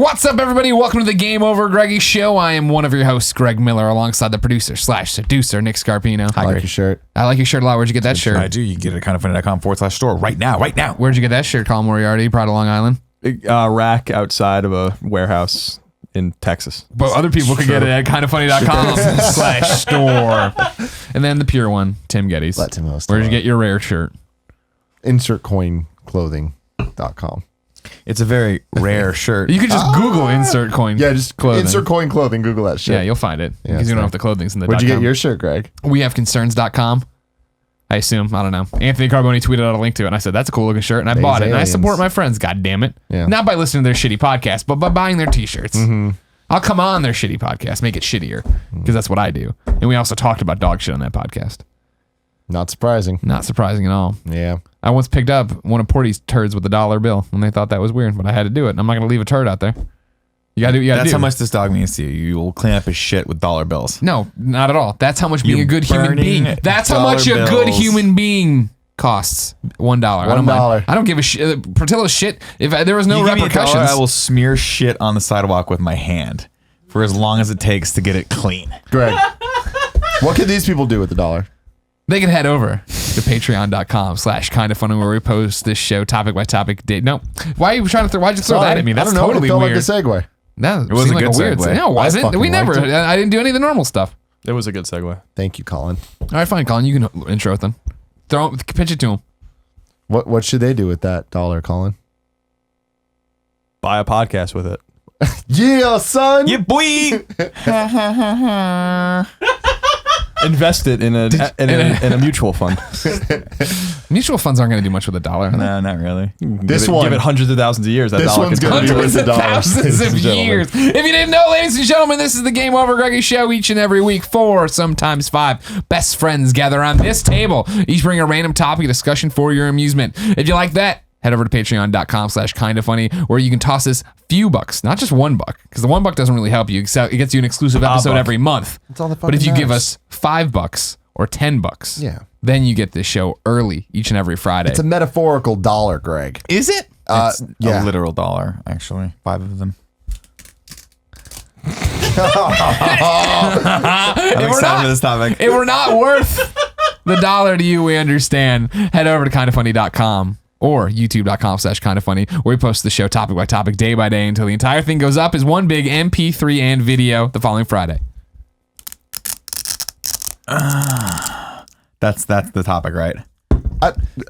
What's up, everybody? Welcome to the Game Over Greggy Show. I am one of your hosts, Greg Miller, alongside the producer/seducer, Nick Scarpino. I like your shirt. I like your shirt a lot. Where'd you get that shirt? I do. You get it at kindoffunny.com/store right now. Where'd you get that shirt, Colin Moriarty? Proud of Long Island? Rack outside of a warehouse in Texas. But other people could get it at kindoffunny.com/store. And then the pure one, Tim Gettys. Let Tim host. Where'd you get your rare shirt? InsertCoinClothing.com. It's a very rare shirt. You could just Google insert coin. Yeah, just clothing. Insert coin clothing. Google that shit. Yeah, you'll find it. Yeah, Because you don't know if the clothing's in the Where'd you .com. get your shirt, Greg? We have concerns.com. I assume. I don't know. Anthony Carboni tweeted out a link to it, and I said, that's a cool looking shirt, and I bought it. And I support my friends, God damn it. Yeah. Not by listening to their shitty podcast, but by buying their t-shirts. Mm-hmm. I'll come on their shitty podcast, make it shittier, because that's what I do. And we also talked about dog shit on that podcast. Not surprising. Not surprising at all. Yeah. I once picked up one of Porty's turds with a $1 bill, and they thought that was weird, but I had to do it. And I'm not going to leave a turd out there. You got to do. That's how much this dog means to you. You will clean up his shit with dollar bills. No, not at all. That's how much being a good human being. That's how much a good human being costs. $1. I don't give a shit. Portillo's shit. If there was no repercussions, I will smear shit on the sidewalk with my hand for as long as it takes to get it clean. Greg, what could these people do with the $1? They can head over to patreon.com/kindoffunny where we post this show topic by topic. No, why are you trying to why'd you throw that at me? That's totally it felt weird. like a segue. No, it wasn't like a weird segue. No, it wasn't. We never. liked it. I didn't do any of the normal stuff. It was a good segue. Thank you, Colin. All right, fine, Colin. You can intro it then. Pitch it to him. What should they do with that $1, Colin? Buy a podcast with it. Yeah, son. Yeah, boy. Invest it in a mutual fund. Mutual funds aren't going to do much with $1. Are they? No, not really. This Give it hundreds of thousands of years. That This dollar one's can gonna be worth Hundreds of $1. thousands of years. If you didn't know, ladies and gentlemen, this is the Game Over Greggy Show. Each and every week, 4, sometimes 5 best friends gather on this table. Each bring a random topic of discussion for your amusement. If you like that, head over to patreon.com/kindoffunny where you can toss us few bucks, not just $1, because the $1 doesn't really help you. It gets you an exclusive episode every month. That's all that But if you fucking give us $5 or $10, Yeah. then you get this show early each and every Friday. It's a metaphorical $1, Greg. Is it? It's yeah. a literal $1, actually. 5 of them. I'm excited for this topic. If we're not worth the $1 to you, we understand. Head over to kindoffunny.com or youtube.com/kindoffunny where we post the show topic by topic, day by day, until the entire thing goes up as one big MP3 and video the following Friday. That's the topic, right?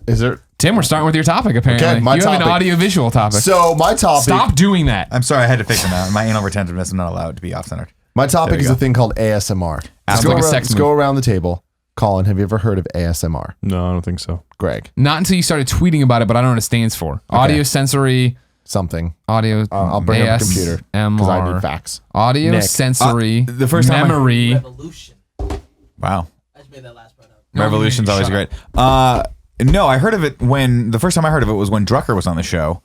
Is there? Tim, we're starting with your topic, apparently. Okay, my you have topic. an audio-visual topic. So my topic. Stop doing that. I'm sorry, I had to fix it now. My anal retentiveness is not allowed to be off-centered. My topic There you is go. a thing called ASMR. Sounds like a sex Let's move. go around the table. Colin, have you ever heard of ASMR? No, I don't think so. Greg, Not until you started tweeting about it, but I don't know what it stands for. Audio sensory, something. audio. I'll bring up a computer because I need facts. Audio Nick. sensory, The first time memory. Revolution. Wow. I just made that last part up. Revolution's always shut great. No, I heard of it the first time I heard of it was when Drucker was on the show.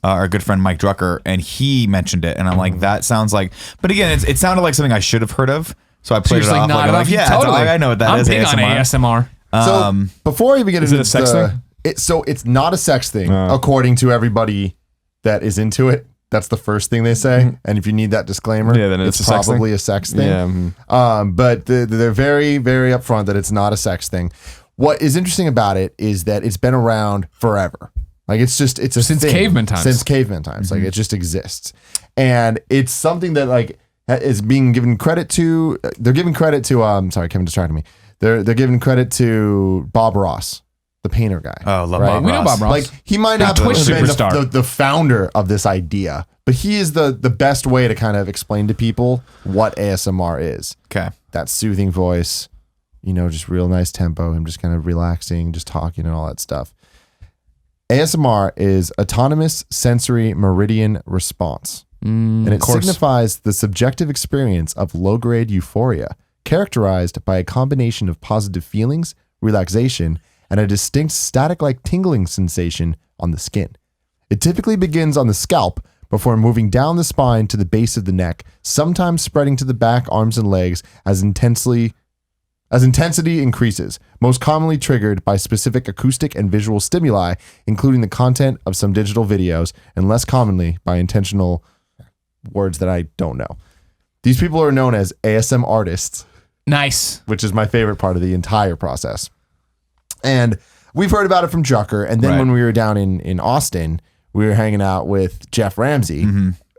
Our good friend Mike Drucker, and he mentioned it, and I'm like, that sounds like. But again, it sounded like something I should have heard of, so I played it off. Like, Like, yeah, totally. I know what that I'm is. big on ASMR. So before I even get into it a sex thing? It's not a sex thing, according to everybody that is into it. That's the first thing they say. And if you need that disclaimer, then it's a sex probably thing? a sex thing. Yeah. But they're very, very upfront that it's not a sex thing. What is interesting about it is that it's been around forever. Like it's a Since thing. caveman times. Since caveman times. Like it just exists. And it's something that like is being given credit to. They're giving credit to sorry, Kevin distracted me. They're giving credit to Bob Ross, the painter guy. Oh, love right? Bob We know Ross. Bob Ross. Like he might not Twitch have been superstar. the founder of this idea, but he is the best way to kind of explain to people what ASMR is. Okay. That soothing voice, just real nice tempo, him just kind of relaxing, just talking and all that stuff. ASMR is autonomous sensory meridian response. And it signifies the subjective experience of low-grade euphoria, characterized by a combination of positive feelings, relaxation, and a distinct static-like tingling sensation on the skin. It typically begins on the scalp before moving down the spine to the base of the neck, sometimes spreading to the back, arms, and legs as intensity increases, most commonly triggered by specific acoustic and visual stimuli, including the content of some digital videos, and less commonly by intentional words that I don't know. These people are known as ASM artists, Nice. which is my favorite part of the entire process. And we've heard about it from Jucker. And then Right. when we were down in Austin, we were hanging out with Jeff Ramsey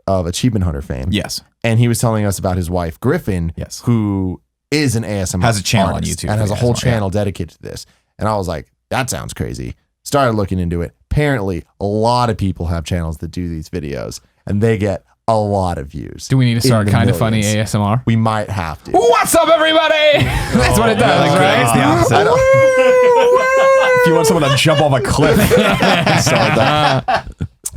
of Achievement Hunter fame. Yes. And he was telling us about his wife, Griffin, Yes. who is an ASMR Has a channel on artist YouTube and for has a the whole ASMR, yeah. channel dedicated to this. And I was like, that sounds crazy. Started looking into it. Apparently, a lot of people have channels that do these videos, and they get a lot of views. Do we need to start In the kind of funny millions. ASMR? We might have to. What's up, everybody? That's what it does, Like, right? it's the opposite. If you want someone to jump off a cliff,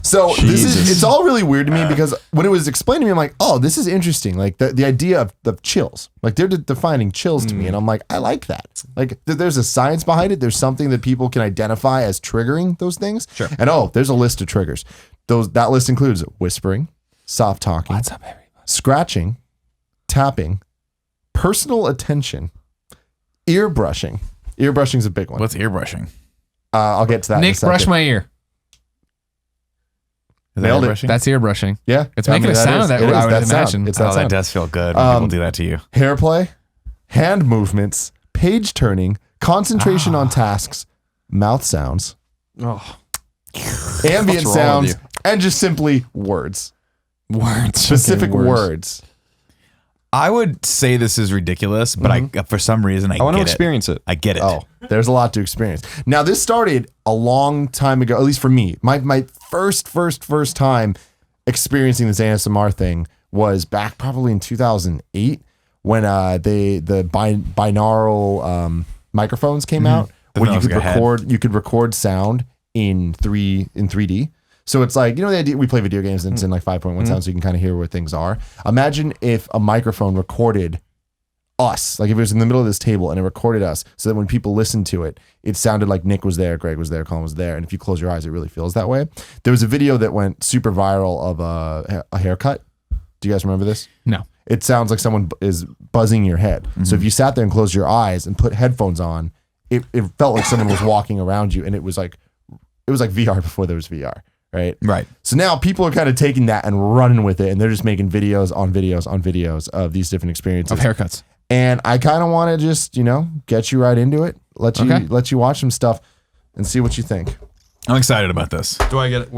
So this is, Jesus. it's all really weird to me because when it was explained to me, I'm like, oh, this is interesting. Like the idea of the chills, like they're defining chills to me. And I'm like, I like that. Like there's a science behind it. There's something that people can identify as triggering those things. Sure. And there's a list of triggers. That list includes whispering, soft talking, What's up, everybody? scratching, tapping, personal attention, ear brushing. Ear brushing is a big one. What's ear brushing? I'll get to that in a Nick, second. brush my ear. Is that Nailed ear it. brushing? That's ear brushing. Yeah. It's making a sound that I would imagine. It's Oh, that that sound. does feel good when people do that to you. Hair play, hand movements, page turning, concentration on tasks, mouth sounds, oh, ambient What's wrong with sounds, and just simply words. Words. Specific words. words. I would say this is ridiculous, but I for some reason I want to get it. experience it. I get it. Oh, there's a lot to experience. Now, this started a long time ago, at least for me. My first time experiencing this ASMR thing was back probably in 2008 when the binaural microphones came out, The where you ones could that had- record sound in 3D. So it's like, you know, the idea we play video games and it's in like 5.1 sound, so you can kind of hear where things are. Imagine if a microphone recorded us, like if it was in the middle of this table and it recorded us, so that when people listened to it, it sounded like Nick was there, Greg was there, Colin was there, and if you close your eyes, it really feels that way. There was a video that went super viral of a haircut. Do you guys remember this? No. It sounds like someone is buzzing your head. So if you sat there and closed your eyes and put headphones on, it felt like someone was walking around you, and it was like VR before there was VR. Right. Right. So now people are kind of taking that and running with it, and they're just making videos on videos of these different experiences Of haircuts. And I kind of want to just, get you right into it, let you watch some stuff and see what you think. I'm excited about this. Do I get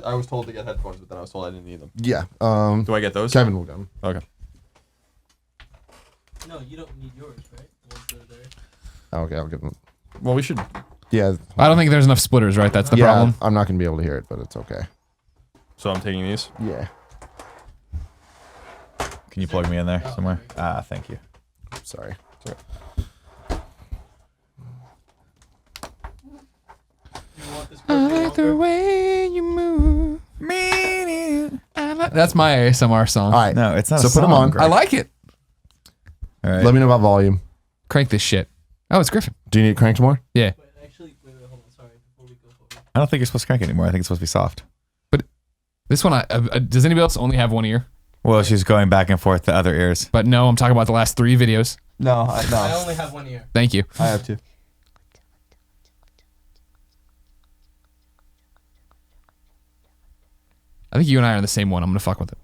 I was told to get headphones, but then I was told I didn't need them. Yeah. Do I get those? Kevin will get them. Okay. No, you don't need yours, right? The ones that are there. Okay, I'll give them. Well, we should. Yeah. I don't think there's enough splitters, right? That's the problem. I'm not going to be able to hear it, but it's okay. So I'm taking these. Yeah. Can you plug me in there somewhere? Thank you. Sorry. You want this I birthday like the longer? way you move. That's my ASMR song. All right. No, it's not. So a put 'em song, on. Greg. I like it. All right. Let me know about volume. Crank this shit. Oh, it's Griffin. Do you need it cranked more? Yeah. Wait, actually, wait, hold on. Sorry, before we go forward. I don't think you're supposed to crank it anymore. I think it's supposed to be soft. This one, does anybody else only have one ear? Well, she's going back and forth to other ears. But no, I'm talking about the last 3 videos. No, I only have one ear. Thank you. I have two. I think you and I are on the same one. I'm going to fuck with it.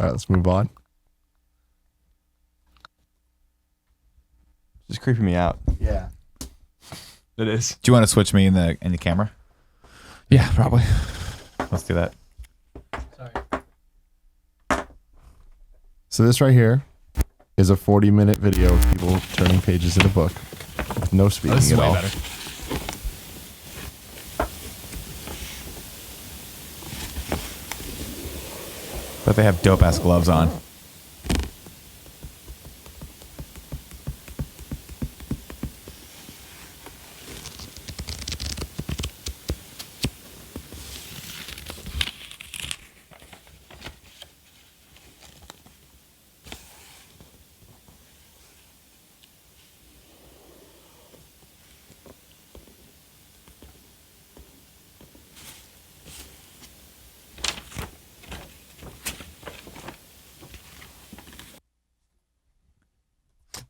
All right, let's move on. Just creeping me out. Yeah. It is. Do you want to switch me in the camera? Yeah, probably. Let's do that. Sorry. So this right here is a 40-minute video of people turning pages in a book with no speaking Oh, this is at way all. better. But they have dope ass gloves on.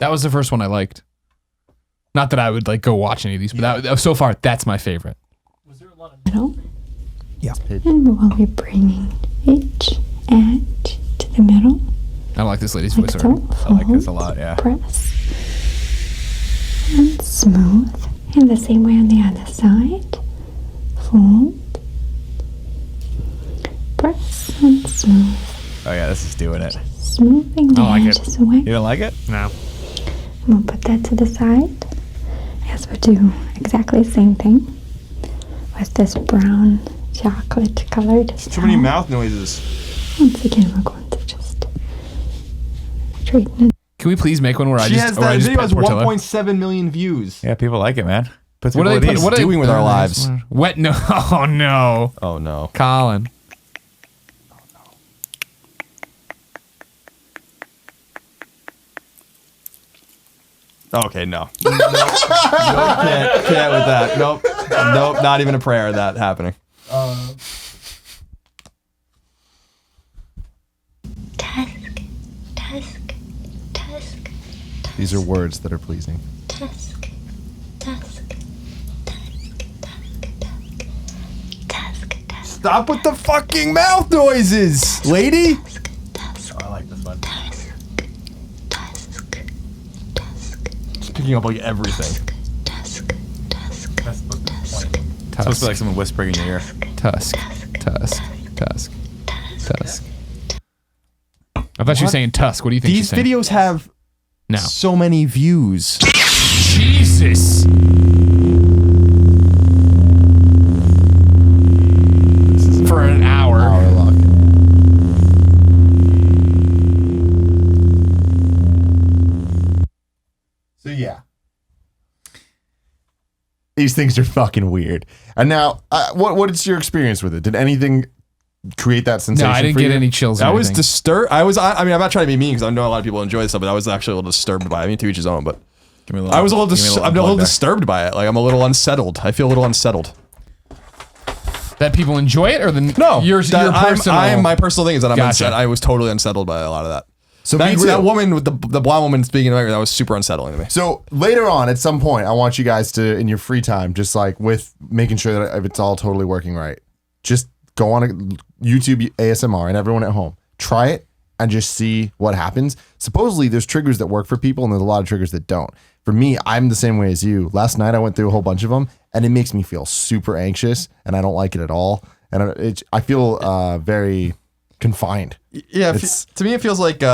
That was the first one I liked. Not that I would like go watch any of these, but that so far that's my favorite. Was there a lot of middle. Yeah. And we'll be bringing each edge to the middle. I don't like this lady's Like voice so. already. I like this a Fold, lot, yeah. Press. And smooth. And the same way on the other side. Fold. Press and smooth. Oh yeah, this is doing it. Smoothing the I like it. edges away. You don't like it? No. We'll put that to the side as we do exactly the same thing with this brown chocolate colored Too many mouth noises. Once again, we're going to just straighten it. Can we please make one where I She just has or I that just video pet has Portillo? 1.7 million views. Yeah, people like it, man. Puts What are people they at ease. what are doing with our lives? What? No. Oh no, Oh no. Colin. Okay, no. Nope, can't with that. Nope. Nope, not even a prayer of that happening. Tusk, tusk, tusk, These are words that are pleasing. tusk, tusk, tusk, tusk, tusk, tusk, tusk, Stop with the fucking mouth noises, lady. tusk, tusk, I like this one. tusk, tusk, tusk, It's picking up like everything. tusk, tusk, That's supposed to be tusk, funny. It's supposed to be like someone whispering in your ear. Tusk. Tusk. Tusk. Tusk. I thought you were saying Tusk. What do you think? These she's saying? videos have No. so many views. Jesus. For an hour. Hour lock. So yeah. These things are fucking weird. And now, what is your experience with it? Did anything create that sensation? No, I didn't for get you? any chills. Or I was anything. disturbed. I mean, I'm not trying to be mean because I know a lot of people enjoy this stuff, but I was actually a little disturbed by it. I mean, to each his own, but Give me a I was a little, give me I'm a little plug there. disturbed by it. Like, I'm a little unsettled. I feel a little unsettled. that people enjoy it, or the No, your personal. my personal thing is that I'm Gotcha. unsettled. I was totally unsettled by a lot of that. So that, me too. that woman with the blonde woman speaking to me, that was super unsettling to me. So later on, at some point, I want you guys to, in your free time, just like with making sure that if it's all totally working right, just go on a YouTube ASMR and everyone at home, try it and just see what happens. Supposedly, there's triggers that work for people and there's a lot of triggers that don't. For me, I'm the same way as you. Last night, I went through a whole bunch of them and it makes me feel super anxious and I don't like it at all. And I feel very confined. Yeah, It's- to me it feels like it's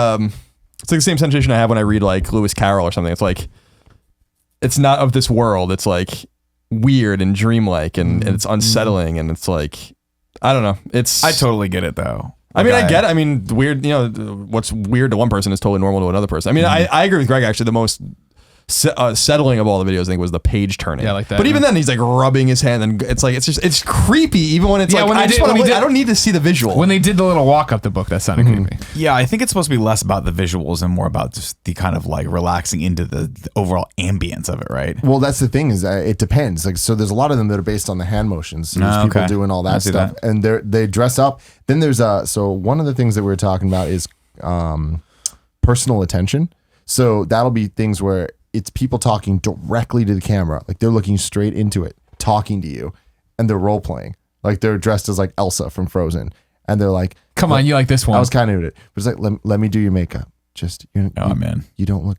like the same sensation I have when I read like Lewis Carroll or something. It's like it's not of this world. It's like weird and dreamlike and it's unsettling and it's like I don't know. It's I totally get it though. I mean, Like, I get it. I mean, weird. You know, what's weird to one person is totally normal to another person. I mean, I agree with Greg. Actually, the most settling of all the videos, I think, was the page turning. Yeah, I like that, But even yeah. then, he's like rubbing his hand, and it's like it's creepy. Even when it's Yeah, like when I they just did- want when to. we did- I don't need to see the visual. when they did the little walk up the book, that sounded creepy. Yeah, I think it's supposed to be less about the visuals and more about just the kind of like relaxing into the overall ambience of it, right? Well, that's the thing is it depends. Like, so there's a lot of them that are based on the hand motions. So there's Oh, people okay. doing all I that see stuff, that. and they dress up. Then there's so one of the things that we were talking about is personal attention. So that'll be things where it's people talking directly to the camera, like they're looking straight into it, talking to you, and they're role playing. Like they're dressed as like Elsa from Frozen, and they're like, Come on, you like this one? I was kind of into it, but it's like let me do your makeup. Just Oh man. you don't look,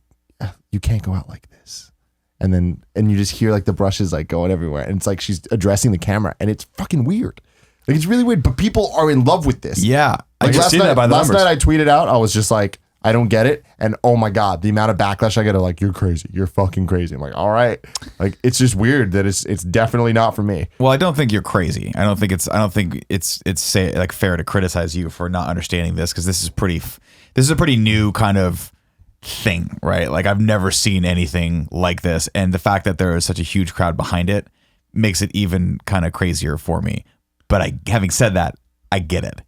you can't go out like this. And you just hear like the brushes like going everywhere. And it's like she's addressing the camera and it's fucking weird. Like it's really weird, but people are in love with this. Yeah. I Like just last see night, that by the last numbers. night I tweeted out, I was just like, I don't get it. And oh my God, the amount of backlash I get of like, you're crazy. You're fucking crazy. I'm like, all right. Like it's just weird that it's definitely not for me. Well, I don't think you're crazy. I don't think it's say like fair to criticize you for not understanding this because this is a pretty new kind of thing, right? Like I've never seen anything like this, and the fact that there is such a huge crowd behind it makes it even kind of crazier for me. But having said that, I get it.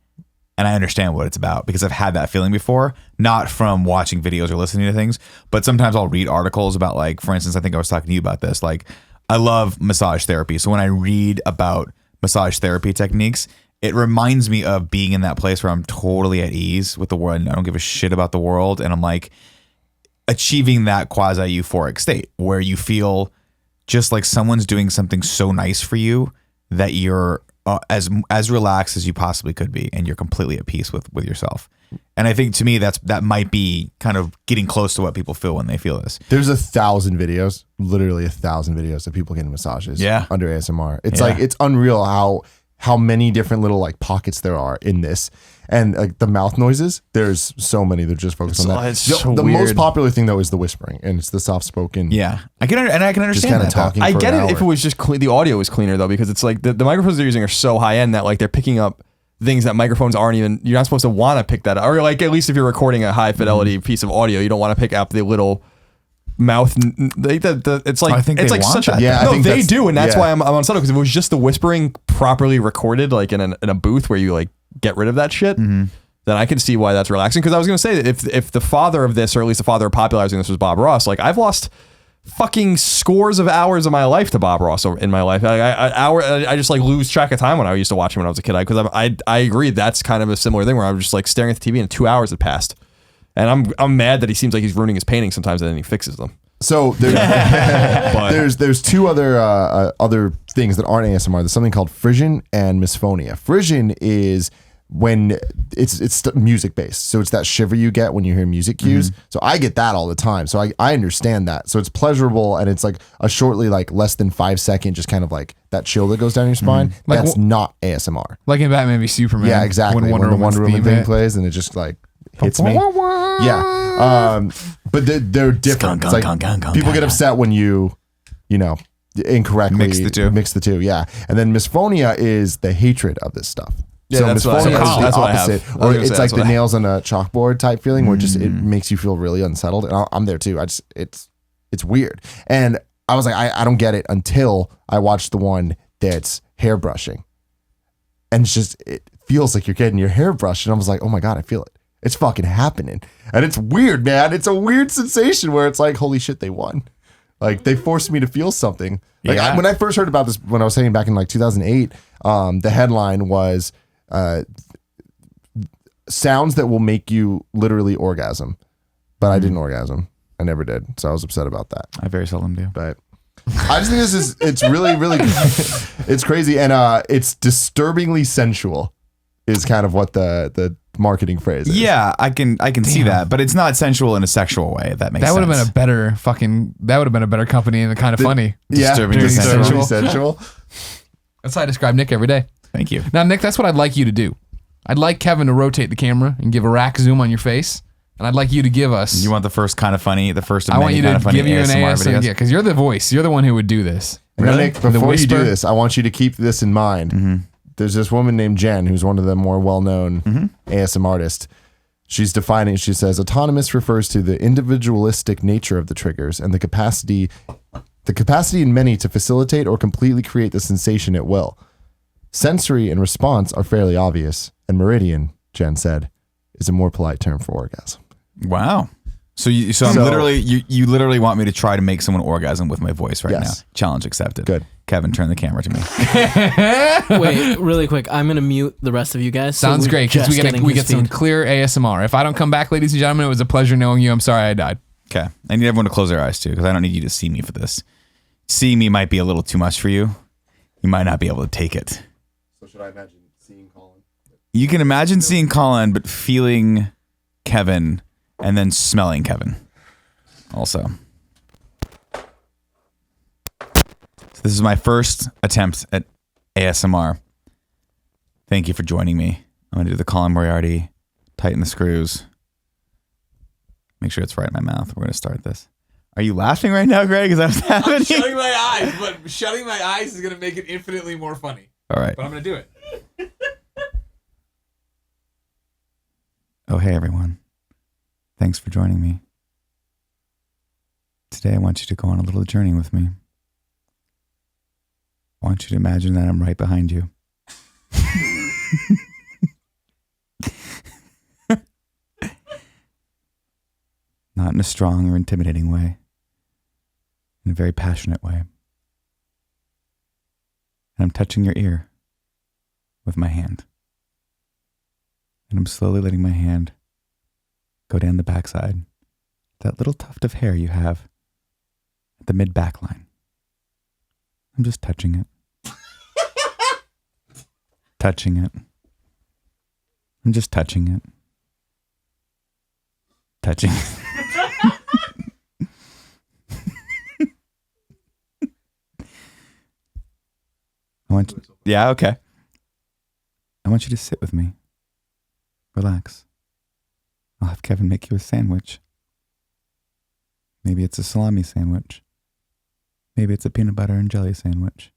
And I understand what it's about because I've had that feeling before, not from watching videos or listening to things, but sometimes I'll read articles about, like, for instance, I think I was talking to you about this. Like, I love massage therapy. So when I read about massage therapy techniques, it reminds me of being in that place where I'm totally at ease with the world and I don't give a shit about the world. And I'm like, achieving that quasi euphoric state where you feel just like someone's doing something so nice for you that you're as relaxed as you possibly could be, and you're completely at peace with yourself. And I think to me that might be kind of getting close to what people feel when they feel this. There's 1,000 videos, literally 1,000 videos of people getting massages under ASMR. It's like, it's unreal how many different little like pockets there are in this. And like the mouth noises, there's so many that just focus on that. It's so the weird. most popular thing though is the whispering, and it's the soft spoken. Yeah, I can understand Just kind of that. talking. I for get an it hour. if it was just the audio was cleaner though, because it's like the microphones they're using are so high end that like they're picking up things that microphones aren't even. You're not supposed to want to pick that up, or like at least if you're recording a high fidelity piece of audio, you don't want to pick up the little mouth. It's like I think it's they like want such that. a Yeah, I no, think they that's- do, and that's yeah. why I'm unsettled, because if it was just the whispering properly recorded, like in a booth where you like get rid of that shit. Then I can see why that's relaxing. Because I was going to say that if the father of this, or at least the father of popularizing this, was Bob Ross, like I've lost fucking scores of hours of my life to Bob Ross in my life. I just like lose track of time when I used to watch him when I was a kid. Because I agree that's kind of a similar thing where I'm just like staring at the TV and 2 hours had passed, and I'm mad that he seems like he's ruining his paintings sometimes and then he fixes them. So there's two other things that aren't ASMR. There's something called frisson and misphonia. Frisson is when it's music based, so it's that shiver you get when you hear music cues. So I get that all the time, so I understand that. So it's pleasurable, and it's like a shortly, like less than 5 second, just kind of like that chill that goes down your spine. Like That's not ASMR. Like in Batman v Superman. Yeah, exactly. When the Wonder Woman thing plays and it just like hits me. Yeah. But they're different. It's like people get upset when you know, incorrectly Mix the two. Yeah. And then misphonia is the hatred of this stuff. Yeah, So that's what I- misphonia is the that's what I have. opposite. I was Or gonna it's say like that's the what I have. nails on a chalkboard type feeling where just it makes you feel really unsettled. And I'm there too. It's weird. And I was like, I don't get it until I watched the one that's hair brushing. And it's just, it feels like you're getting your hair brushed. And I was like, oh my God, I feel it. It's fucking happening. And it's weird, man. It's a weird sensation where it's like, holy shit, they won. Like they forced me to feel something. Like Yeah. when I first heard about this, when I was saying back in like 2008, the headline was sounds that will make you literally orgasm. But I didn't orgasm. I never did. So I was upset about that. I very seldom do. But I just think it's really, really, it's crazy. And it's disturbingly sensual is kind of what the marketing phrase is. Yeah, I can see that, but it's not sensual in a sexual way. If that makes That sense. would have been a better fucking. That would have been a better company and kind of funny. Yeah. Disturbingly Disturbingly sensual. sensual. That's how I describe Nick every day. Thank you. Now, Nick, that's what I'd like you to do. I'd like Kevin to rotate the camera and give a rack zoom on your face, and I'd like you to give us. You want the first kind of funny, the first of I want many you kind to of funny give you an ASMR ASMR, videos? yeah, because you're the voice. You're the one who would do this. And then, Nick, The before you do whisper? this, I want you to keep this in mind. There's this woman named Jen who's one of the more well-known ASMR artists. She's defining, she says, autonomous refers to the individualistic nature of the triggers and the capacity in many to facilitate or completely create the sensation at will. Sensory and response are fairly obvious, and meridian, Jen said, is a more polite term for orgasm. Wow. So I'm literally you literally want me to try to make someone orgasm with my voice right Yes. now. Challenge accepted. Good. Kevin, turn the camera to me. Wait, really quick. I'm gonna mute the rest of you guys. so Sounds we're great because just we getting get his some feed. clear ASMR. If I don't come back, ladies and gentlemen, it was a pleasure knowing you. I'm sorry I died. Okay. I need everyone to close their eyes too, because I don't need you to see me for this. Seeing me might be a little too much for you. You might not be able to take it. So should I imagine seeing Colin? You can imagine seeing Colin, but feeling Kevin and then smelling Kevin. Also. So this is my first attempt at ASMR. Thank you for joining me. I'm going to do the Colin Moriarty, tighten the screws. Make sure it's right in my mouth. We're going to start this. Are you laughing right now, Greg? Is that what's happening? my eyes, but shutting my eyes is going to make it infinitely more funny. All right. But I'm going to do it. Oh, hey, everyone. Thanks for joining me. Today, I want you to go on a little journey with me. I want you to imagine that I'm right behind you. Not in a strong or intimidating way, in a very passionate way. And I'm touching your ear with my hand. And I'm slowly letting my hand go down the backside that little tuft of hair you have at the mid-back line. I'm just touching it. Touching it. I'm just touching it. Touching it. Yeah, okay. I want you to sit with me. Relax. I'll have Kevin make you a sandwich. Maybe it's a salami sandwich. Maybe it's a peanut butter and jelly sandwich.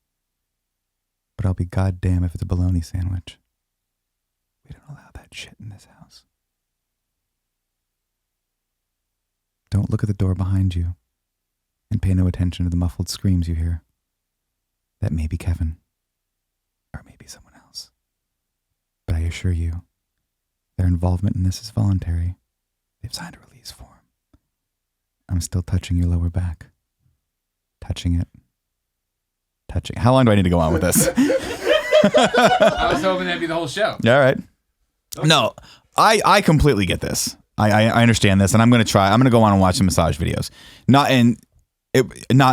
But I'll be goddamn if it's a bologna sandwich. We don't allow that shit in this house. Don't look at the door behind you and pay no attention to the muffled screams you hear. That may be Kevin. Or maybe someone else. But I assure you, their involvement in this is voluntary. They've signed a release form. I'm still touching your lower back. Touching it. Touching. How long do I need to go on with this? I was hoping that'd be the whole show. All right. No, I completely get this. I understand this, and I'm going to try. I'm going to go on and watch some massage videos. Not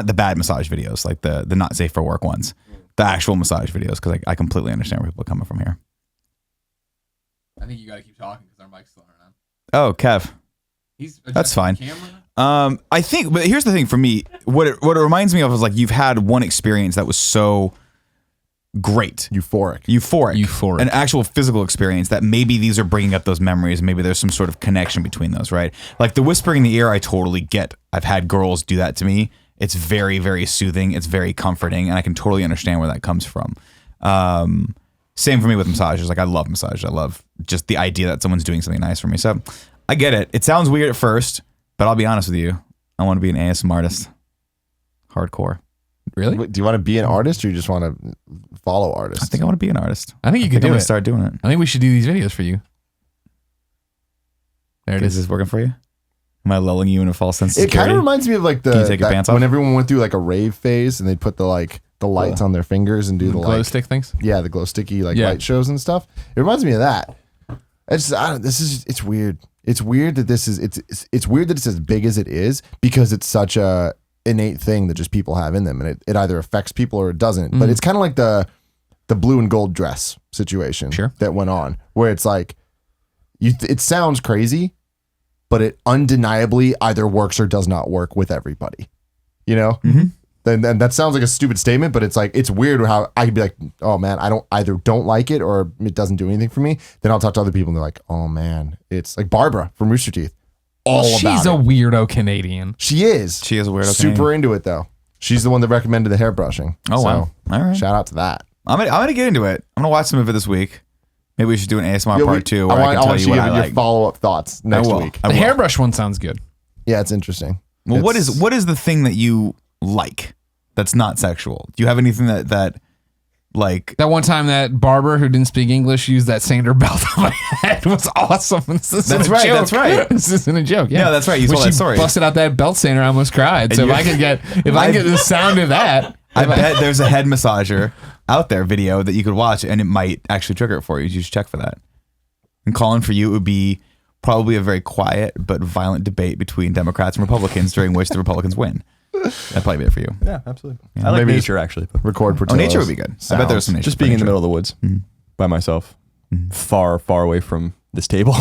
the bad massage videos, like the not safe for work ones. The actual massage videos, because I completely understand where people are coming from here. I think you got to keep talking because our mic's still around. Oh, Kev. That's fine. I think, but here's the thing for me. What it reminds me of is like you've had one experience that was so great. Euphoric. An actual physical experience that maybe these are bringing up those memories. Maybe there's some sort of connection between those, right? Like the whispering in the ear, I totally get. I've had girls do that to me. It's very, very soothing. It's very comforting. And I can totally understand where that comes from. Same for me with massages. Like I love massage. I love just the idea that someone's doing something nice for me. So I get it. It sounds weird at first, but I'll be honest with you. I want to be an ASMR artist. Hardcore. Really? Do you want to be an artist or you just want to follow artists? I think I want to be an artist. I think you could do it. Start doing it. I think we should do these videos for you. There it Is is. this working for you? Am I lulling you in a false sense of It kind security? of reminds me of like Can you take your pants off? when everyone went through like a rave phase and they'd put the lights on their fingers and do the glow stick things. Yeah, the glow sticky light shows and stuff. It reminds me of that. It's weird. It's weird that it's weird that it's as big as it is because it's such a innate thing that just people have in them, and it either affects people or it doesn't. But it's kind of like the blue and gold dress situation that went on, where it's like it sounds crazy, but it undeniably either works or does not work with everybody. You know? Mm-hmm. And that sounds like a stupid statement, but it's like it's weird how I could be like, oh man, I don't like it or it doesn't do anything for me. Then I'll talk to other people and they're like, oh man, it's like Barbara from Rooster Teeth. She's a weirdo Canadian. She is. She is a weirdo Super Canadian. into it though. She's the one that recommended the hair brushing. Oh wow! All right. Shout out to that. I'm gonna get into it. I'm gonna watch some of it this week. Maybe we should do an ASMR part 2 where I can tell you what I your like. follow-up thoughts next week. The hairbrush one sounds good. Yeah, it's interesting. Well, what is the thing that you like that's not sexual? Do you have anything that like that one time that barber who didn't speak English used that sander belt on my head was awesome. That's right. Joke. That's right. This isn't a joke. Yeah, no, that's right. You told that story. Busted out that belt sander, I almost cried. And so if I can get the sound of that, I bet there's a head massager out there video that you could watch, and it might actually trigger it for you. You should check for that. And Colin, for you, it would be probably a very quiet but violent debate between Democrats and Republicans during which the Republicans win. That'd probably be it for you. Yeah, absolutely. I like nature actually. But record Oh, nature would be good. I bet there's some nature. just being in the middle of the woods by myself, far, far away from this table.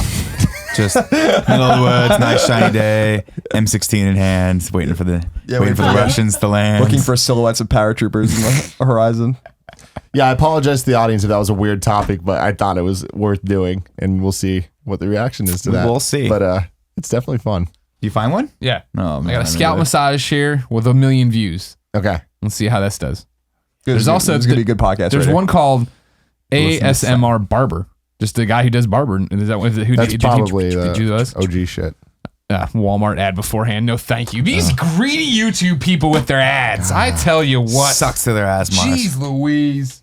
Just middle of the woods, nice shiny day, M16 in hand, waiting for the Russians to land. Looking for silhouettes of paratroopers in the horizon. Yeah, I apologize to the audience if that was a weird topic, but I thought it was worth doing, and we'll see what the reaction is to that. We'll see. But it's definitely fun. Do you find one? yeah. Oh, man, I got a scalp massage here with 1 million views. Okay. Let's see how this does. There's also it's gonna be a good podcast. There's right one called Listen to ASMR Barber. Just the guy who does barber. Is that who That's did probably you do those? OG shit. Walmart ad beforehand. No, thank you. These greedy YouTube people with their ads. I tell you what. Sucks to their ass, Mars. Jeez Louise.